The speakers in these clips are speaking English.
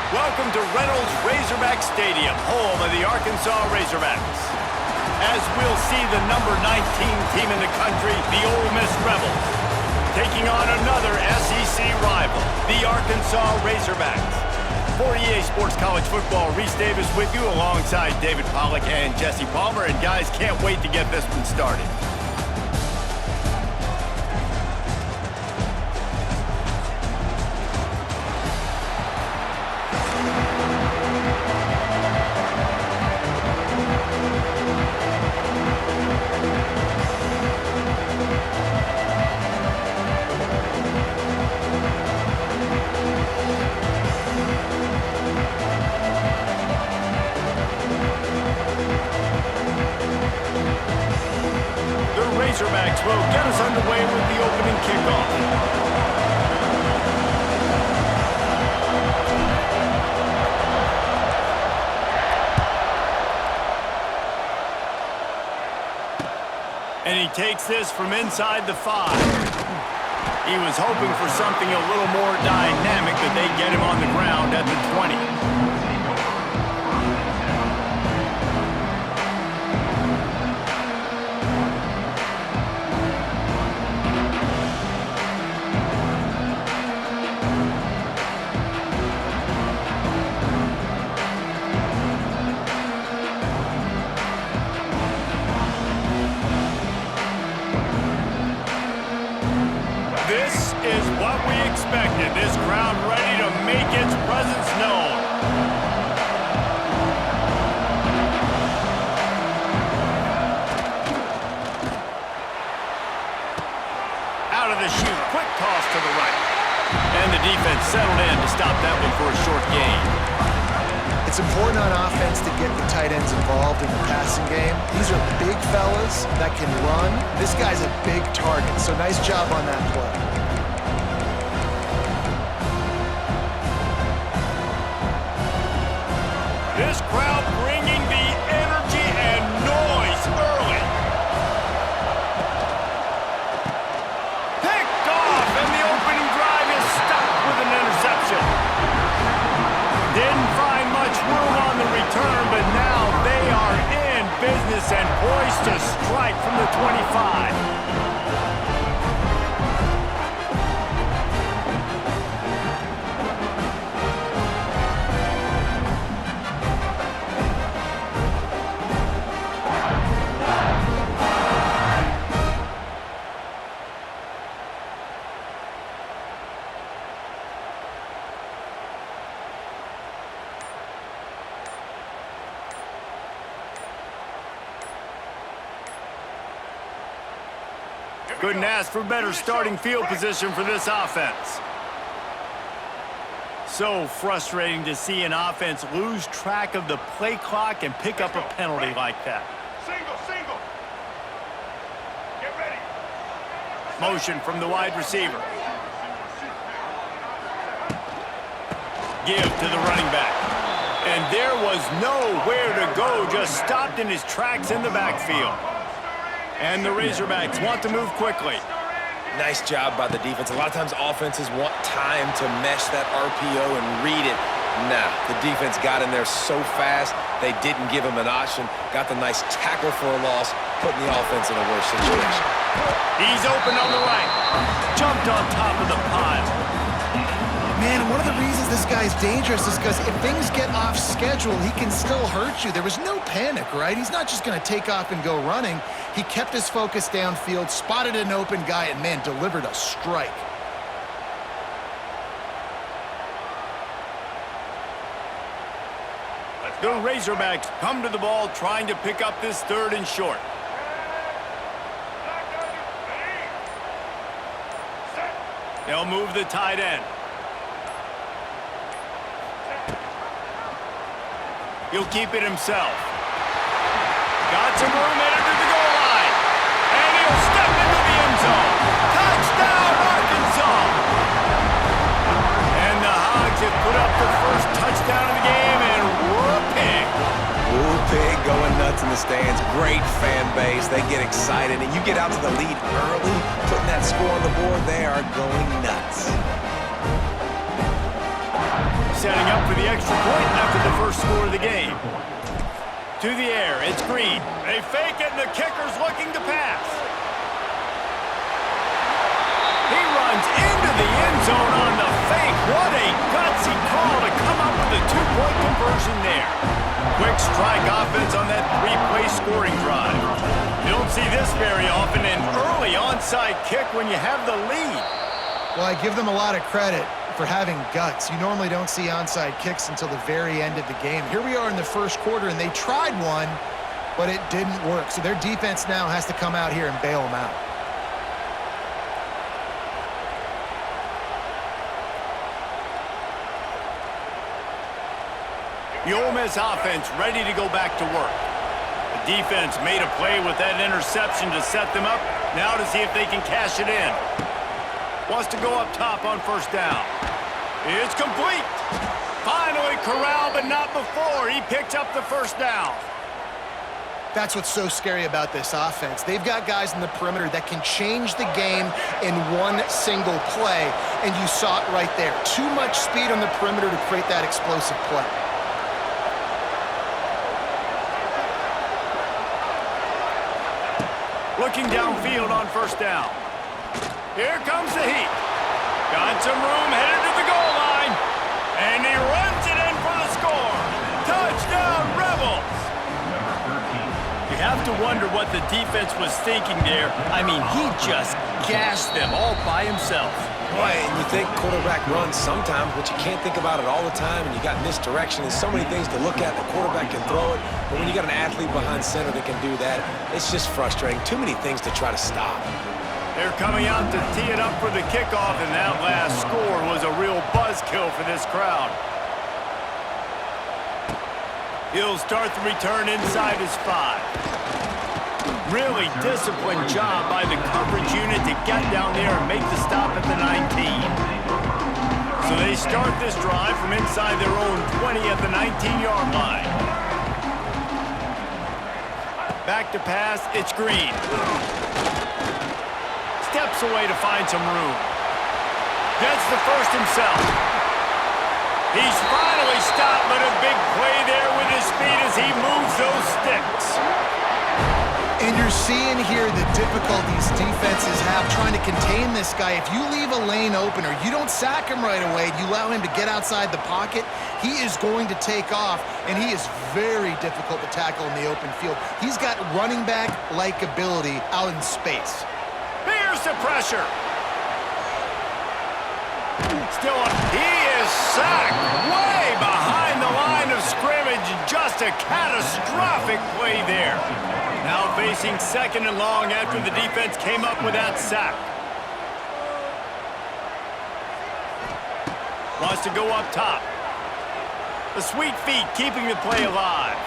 Welcome to Reynolds Razorback Stadium, home of the Arkansas Razorbacks. As we'll see the number 19 team in the country, the Ole Miss Rebels, taking on another SEC rival, the Arkansas Razorbacks. For EA Sports College Football, Reese Davis with you alongside David Pollack and Jesse Palmer. And guys, can't wait to get this one started. Razorbacks will get us underway with the opening kickoff. And he takes this from inside the 5. He was hoping for something a little more dynamic, that they get him on the ground at the 20. This is what we expected. This crowd ready to make its presence known. Out of the chute, quick toss to the right. And the defense settled in to stop that one for a short gain. It's important on offense to get the tight ends involved in the passing game. These are big fellas that can run. This guy's a big target, so nice job on that play. This crowd bringing the energy and noise early. Picked off, and the opening drive is stopped with an interception. Didn't find much room on the return, but now they are in business and poised to strike from the 25. Couldn't ask for better starting field position for this offense. So frustrating to see an offense lose track of the play clock and pick up a penalty like that. Single. Get ready. Motion from the wide receiver. Give to the running back. And there was nowhere to go, just stopped in his tracks in the backfield. And the Razorbacks want to move quickly. Nice job by the defense. A lot of times offenses want time to mesh that RPO and read it. Nah, the defense got in there so fast, they didn't give him an option. Got the nice tackle for a loss, putting the offense in a worse situation. He's open on the right. Jumped on top of the pile. Man, one of the reasons this guy's dangerous is because if things get off schedule, he can still hurt you. There was no panic, right? He's not just going to take off and go running. He kept his focus downfield, spotted an open guy, and, man, delivered a strike. The Razorbacks come to the ball trying to pick up this 3rd and short. They'll move the tight end. He'll keep it himself. Got some room headed to the goal line. And he'll step into the end zone. Touchdown, Arkansas! And the Hogs have put up the first touchdown of the game, and whooping. Pig going nuts in the stands. Great fan base. They get excited, and you get out to the lead early, putting that score on the board, they are going nuts. setting up for the extra point after the first score of the game. To the air, it's Green. They fake it, and the kicker's looking to pass. He runs into the end zone on the fake. What a gutsy call to come up with a two-point conversion there. Quick strike offense on that three-play scoring drive. You don't see this very often, an early onside kick when you have the lead. Well, I give them a lot of credit for having guts. You normally don't see onside kicks until the very end of the game. Here we are in the first quarter, and they tried one, but it didn't work. So their defense now has to come out here and bail them out. The Ole Miss offense ready to go back to work. The defense made a play with that interception to set them up. Now to see if they can cash it in. Wants to go up top on first down. It's complete. Finally corralled, but not before. He picked up the first down. That's what's so scary about this offense. They've got guys in the perimeter that can change the game in one single play, and you saw it right there. Too much speed on the perimeter to create that explosive play. Looking downfield on first down. Here comes the heat. Got some room, headed to the goal line. And he runs it in for the score. Touchdown, Rebels! You have to wonder what the defense was thinking there. I mean, he just gashed them all by himself. Right, and you think quarterback runs sometimes, but you can't think about it all the time, and you got misdirection and so many things to look at. The quarterback can throw it, but when you got an athlete behind center that can do that, it's just frustrating. Too many things to try to stop. They're coming out to tee it up for the kickoff, and that last score was a real buzzkill for this crowd. He'll start the return inside his 5. Really disciplined job by the coverage unit to get down there and make the stop at the 19. So they start this drive from inside their own 20 at the 19-yard line. Back to pass, it's Green. Steps away to find some room. Gets the first himself. He's finally stopped, but a big play there with his speed as he moves those sticks. And you're seeing here the difficulties defenses have trying to contain this guy. If you leave a lane open or you don't sack him right away, you allow him to get outside the pocket, he is going to take off, and he is very difficult to tackle in the open field. He's got running back-like ability out in space. Here's the pressure. Still on. He is sacked way behind the line of scrimmage. Just a catastrophic play there. Now facing second and long after the defense came up with that sack. Wants to go up top. The sweet feet keeping the play alive.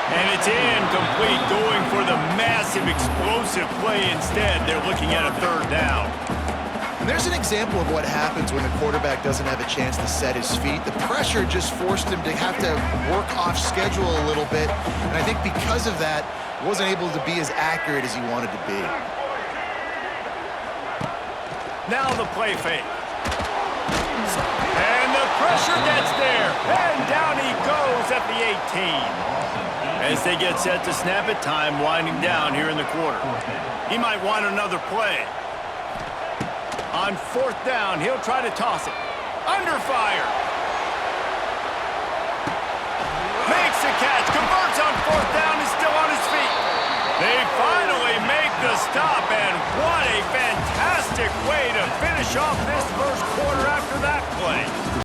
And it's incomplete, going for the massive explosive play instead. They're looking at a third down. And there's an example of what happens when the quarterback doesn't have a chance to set his feet. The pressure just forced him to have to work off schedule a little bit. And I think because of that, wasn't able to be as accurate as he wanted to be. Now the play fake. And the pressure gets there. And down he goes at the 18. As they get set to snap it, time winding down here in the quarter. He might want another play. On fourth down, he'll try to toss it. Under fire. Makes the catch, converts on fourth down, is still on his feet. They finally make the stop, and what a fantastic way to finish off this first quarter.